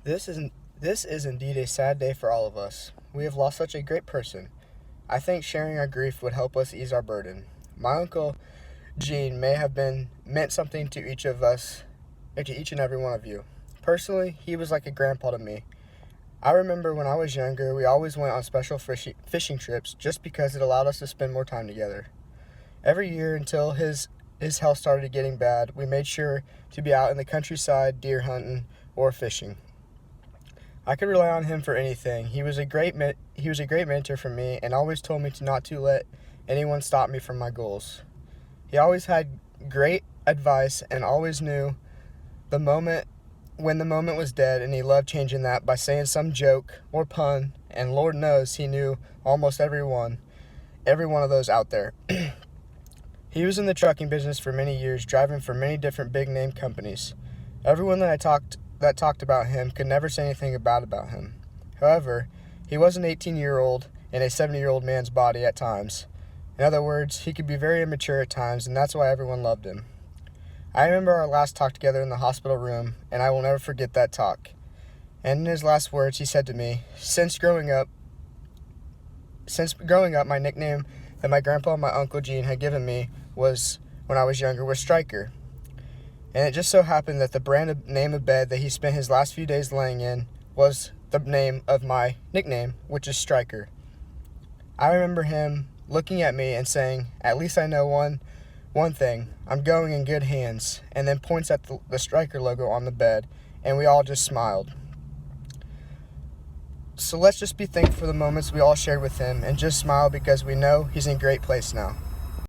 This is this is indeed a sad day for all of us. We have lost such a great person. I think sharing our grief would help us ease our burden. My uncle Gene may have been meant something to each of us, to each and every one of you. Personally, he was like a grandpa to me. I remember when I was younger, we always went on special fishing trips just because it allowed us to spend more time together. Every year until his health started getting bad, we made sure to be out in the countryside deer hunting or fishing. I could rely on him for anything. He was a great mentor for me and always told me to not to let anyone stop me from my goals. He always had great advice and always knew the moment when the moment was dead, and he loved changing that by saying some joke or pun, and Lord knows he knew almost every one of those out there. He was in the trucking business for many years, driving for many different big name companies. Everyone that talked about him could never say anything bad about him. However, he was an 18-year-old in a 70-year-old man's body at times. In other words, he could be very immature at times, and that's why everyone loved him. I remember our last talk together in the hospital room, and I will never forget that talk. And in his last words, he said to me, since growing up, my nickname that my grandpa and my uncle Gene had given me was, when I was younger, was Striker. And it just so happened that the name of bed that he spent his last few days laying in was the name of my nickname, which is Striker. I remember him looking at me and saying, "At least I know one thing, I'm going in good hands," and then points at the Striker logo on the bed, and we all just smiled. So let's just be thankful for the moments we all shared with him and just smile because we know he's in a great place now.